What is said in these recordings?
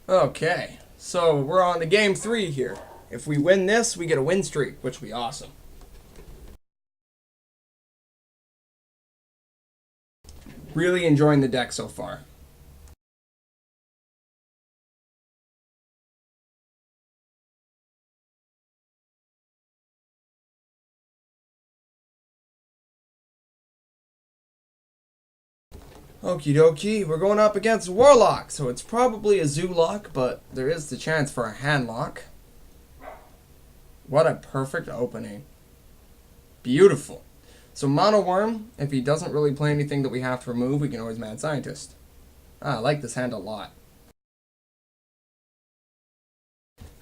Okay, so we're on to game 3 here. If we win this, we get a win streak, which will be awesome. Really enjoying the deck so far. Okie dokie, we're going up against Warlock, so it's probably a Zoolock, but there is the chance for a Handlock. What a perfect opening. Beautiful. So Mono Worm, if he doesn't really play anything that we have to remove, we can always Mad Scientist. I like this hand a lot.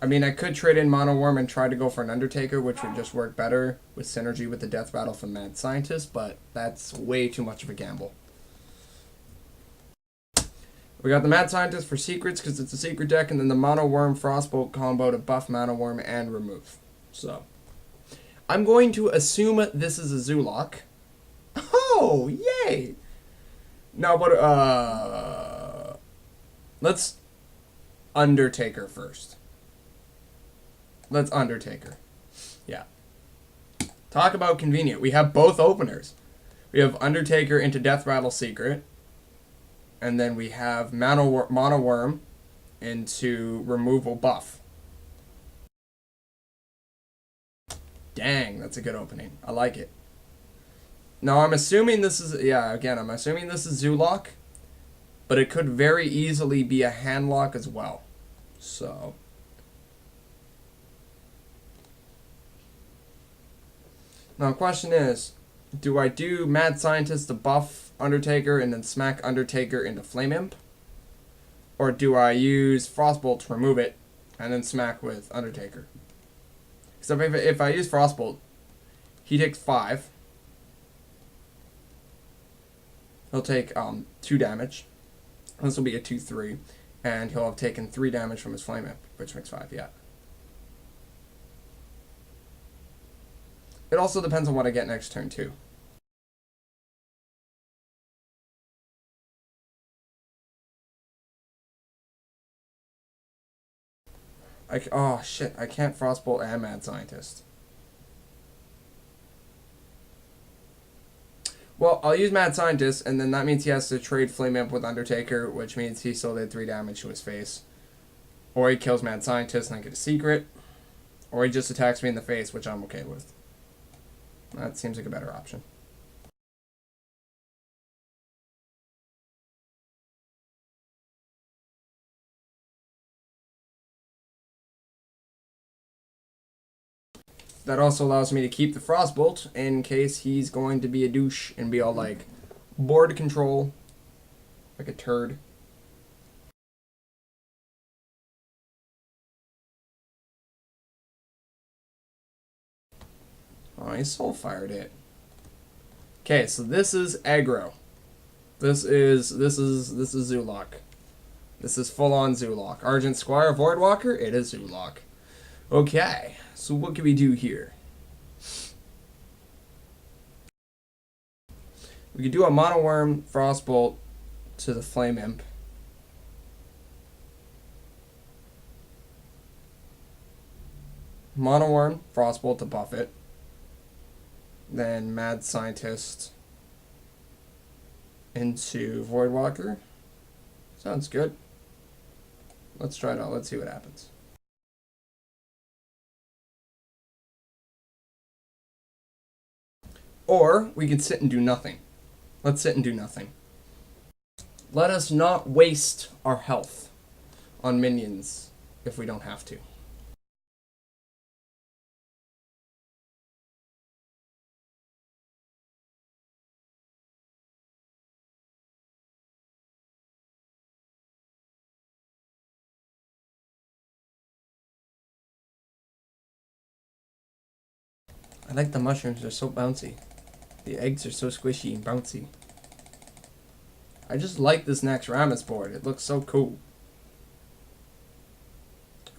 I mean, I could trade in Mono Worm and try to go for an Undertaker, which would just work better with synergy with the Death Rattle from Mad Scientist, but that's way too much of a gamble. We got the Mad Scientist for secrets because it's a secret deck, and then the Mono Worm Frostbolt combo to buff Mono Worm and remove. So, I'm going to assume this is a Zoolock. Oh, yay! Now, what, let's Undertaker first. Let's Undertaker. Yeah. Talk about convenient. We have both openers. We have Undertaker into Death Rattle Secret. And then we have Mono Worm into removal buff. Dang, that's a good opening. I like it. Now, I'm assuming this is... Yeah, again, I'm assuming this is Zoolock. But it could very easily be a Handlock as well. So... Now, the question is, do I do Mad Scientist to buff Undertaker and then smack Undertaker into Flame Imp? Or do I use Frostbolt to remove it and then smack with Undertaker? So if I use Frostbolt, he takes 5. He'll take 2 damage. This will be a 2-3. And he'll have taken 3 damage from his Flame Imp, which makes 5, yeah. It also depends on what I get next turn, too. Oh, shit. I can't Frostbolt and Mad Scientist. Well, I'll use Mad Scientist, and then that means he has to trade Flame Imp with Undertaker, which means he still did 3 damage to his face. Or he kills Mad Scientist and I get a secret. Or he just attacks me in the face, which I'm okay with. That seems like a better option. That also allows me to keep the Frostbolt in case he's going to be a douche and be all like, board control, like a turd. Oh, he soul fired it. Okay, so this is aggro. This is Zoolock. This is full on Zoolock. Argent Squire Voidwalker, it is Zoolock. Okay, so what can we do here? We could do a Mono Worm Frostbolt to the Flame Imp. Mono Worm Frostbolt to buff it. Then Mad Scientist into Voidwalker. Sounds good. Let's try it out. Let's see what happens. Or we can sit and do nothing. Let's sit and do nothing. Let us not waste our health on minions if we don't have to. I like the mushrooms, they're so bouncy. The eggs are so squishy and bouncy. I just like this next Rammus board. It looks so cool.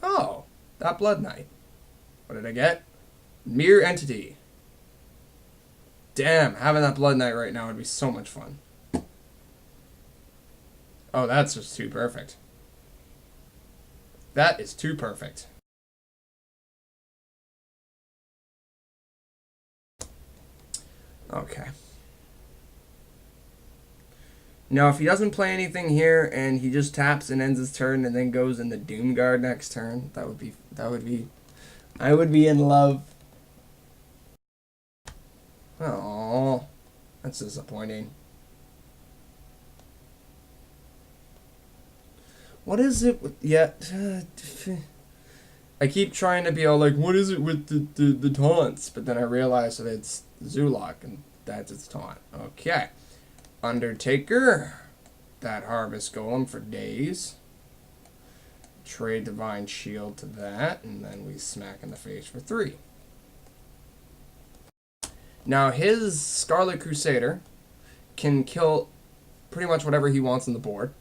Oh, that Blood Knight. What did I get? Mirror Entity. Damn, having that Blood Knight right now would be so much fun. Oh, that's just too perfect. That is too perfect. Okay. Now, if he doesn't play anything here and he just taps and ends his turn and then goes in the Doomguard next turn, I would be in love. Oh, that's disappointing. What is it with... Yeah. I keep trying to be all like, what is it with the taunts? But then I realize that it's Zulok, and that's its taunt. Okay. Undertaker. That Harvest Golem for days. Trade Divine Shield to that, and then we smack in the face for 3. Now, his Scarlet Crusader can kill pretty much whatever he wants on the board.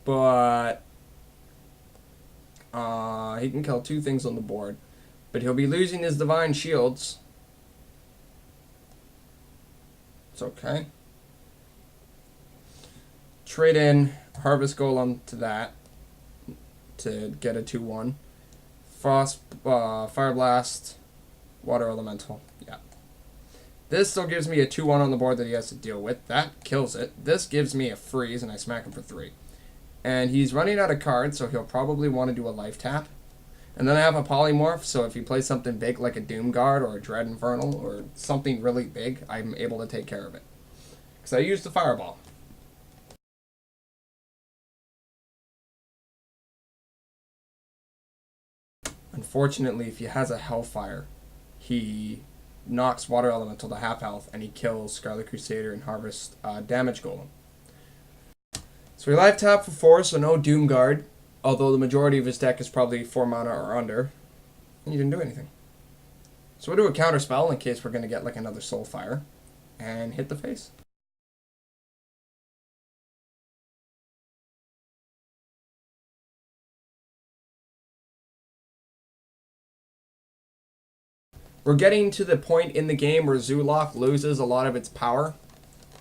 But he can kill 2 things on the board. But he'll be losing his Divine Shields. It's okay. Trade in Harvest Golem to that to get a 2/1. Fire Blast, Water Elemental. Yeah. This still gives me a 2/1 on the board that he has to deal with. That kills it. This gives me a freeze, and I smack him for 3. And he's running out of cards, so he'll probably want to do a life tap. And then I have a Polymorph, so if he plays something big like a Doomguard or a Dread Infernal or something really big, I'm able to take care of it. Because I used the Fireball. Unfortunately, if he has a Hellfire, he knocks Water Elemental to half health, and he kills Scarlet Crusader and Harvest Damage Golem. So we life tap for 4, so no Doomguard, although the majority of his deck is probably 4 mana or under. And he didn't do anything. So we'll do a counter spell in case we're going to get like another Soulfire, and hit the face. We're getting to the point in the game where Zulok loses a lot of its power.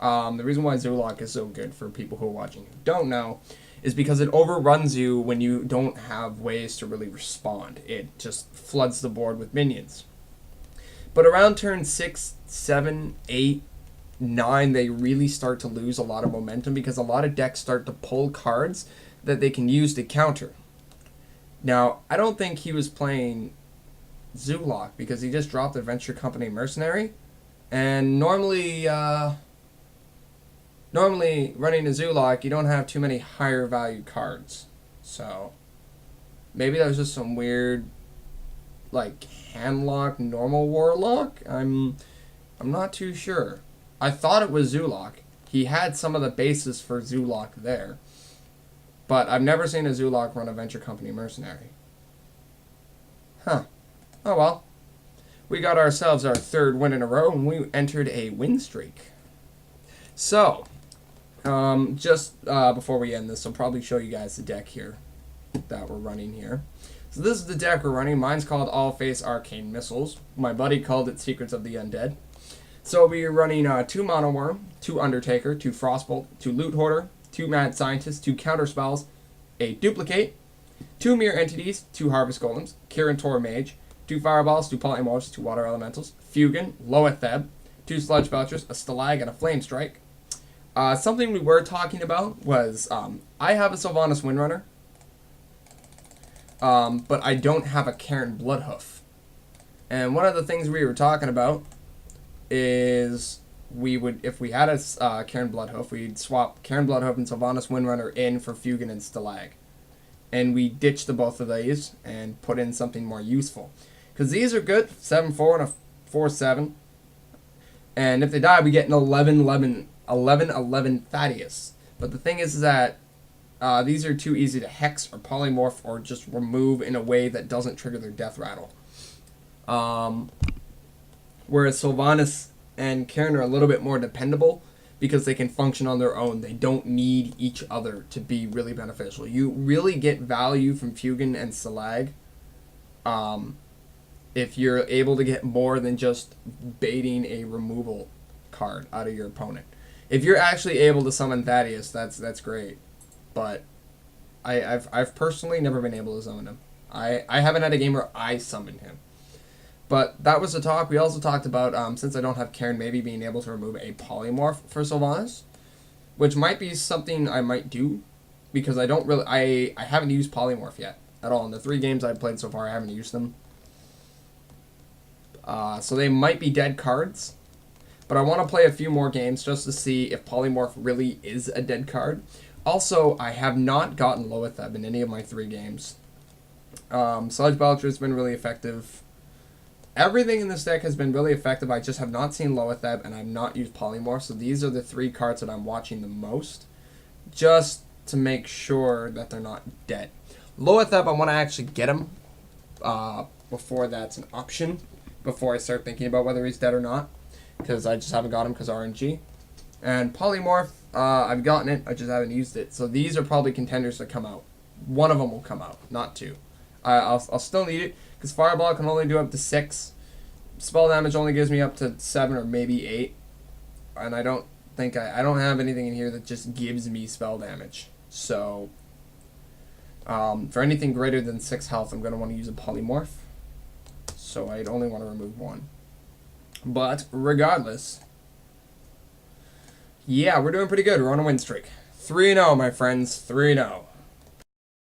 The reason why Zulok is so good for people who are watching who don't know is because it overruns you when you don't have ways to really respond. It just floods the board with minions. But around turn 6, 7, 8, 9, they really start to lose a lot of momentum because a lot of decks start to pull cards that they can use to counter. Now, I don't think he was playing Zulok because he just dropped Adventure Company Mercenary, and normally running a Zulok you don't have too many higher value cards, so maybe that was just some weird like handlock normal Warlock. I'm not too sure. I thought it was Zulok. He had some of the bases for Zulok there, but I've never seen a Zulok run Adventure Company Mercenary. Huh. Oh well. We got ourselves our 3rd win in a row, and we entered a win streak. So, just before we end this, I'll probably show you guys the deck here that we're running here. So this is the deck we're running. Mine's called All Face Arcane Missiles. My buddy called it Secrets of the Undead. So we're running 2 Mono Worm, 2 Undertaker, 2 Frostbolt, 2 Loot Hoarder, 2 Mad Scientist, 2 Counter Spells, a Duplicate, 2 Mirror Entities, 2 Harvest Golems, Kirin Mage, 2 Fireballs, 2 Polymorphs, 2 Water Elementals, Fugan, Loetheb, 2 Sludge Belchers, a Stalag, and a Flame Strike. Something we were talking about was I have a Sylvanas Windrunner, but I don't have a Kirin Bloodhoof. And one of the things we were talking about is we would, if we had a Kirin Bloodhoof, we'd swap Kirin Bloodhoof and Sylvanas Windrunner in for Fugan and Stalag. And we ditch the both of these and put in something more useful. Because these are good, 7-4 and a 4-7. And if they die, we get an 11-11 Thaddeus. But the thing is that these are too easy to hex or polymorph or just remove in a way that doesn't trigger their death rattle. Whereas Sylvanas and Kirin are a little bit more dependable because they can function on their own. They don't need each other to be really beneficial. You really get value from Fugan and Stalag if you're able to get more than just baiting a removal card out of your opponent. If you're actually able to summon Thaddeus, that's great. But I've personally never been able to summon him. I haven't had a game where I summoned him. But that was the talk. We also talked about, since I don't have Karen, maybe being able to remove a polymorph for Sylvanas, which might be something I might do, because I don't really, I haven't used polymorph yet at all. In the 3 games I've played so far, I haven't used them. So they might be dead cards, but I want to play a few more games just to see if polymorph really is a dead card. Also, I have not gotten Loetheb in any of my 3 games. Sludge Belcher has been really effective. Everything in this deck has been really effective. I just have not seen Loetheb, and I've not used polymorph, so these are the 3 cards that I'm watching the most, just to make sure that they're not dead. Loetheb, I want to actually get him before that's an option, before I start thinking about whether he's dead or not, because I just haven't got him because RNG. And polymorph, I've gotten it, I just haven't used it. So these are probably contenders that come out. One of them will come out, not 2. I'll still need it, because Fireball can only do up to 6. Spell damage only gives me up to 7 or maybe 8. And I don't think I don't have anything in here that just gives me spell damage. So, for anything greater than 6 health, I'm going to want to use a polymorph. So I'd only want to remove 1. But, regardless, yeah, we're doing pretty good. We're on a win streak. 3-0, my friends. 3-0.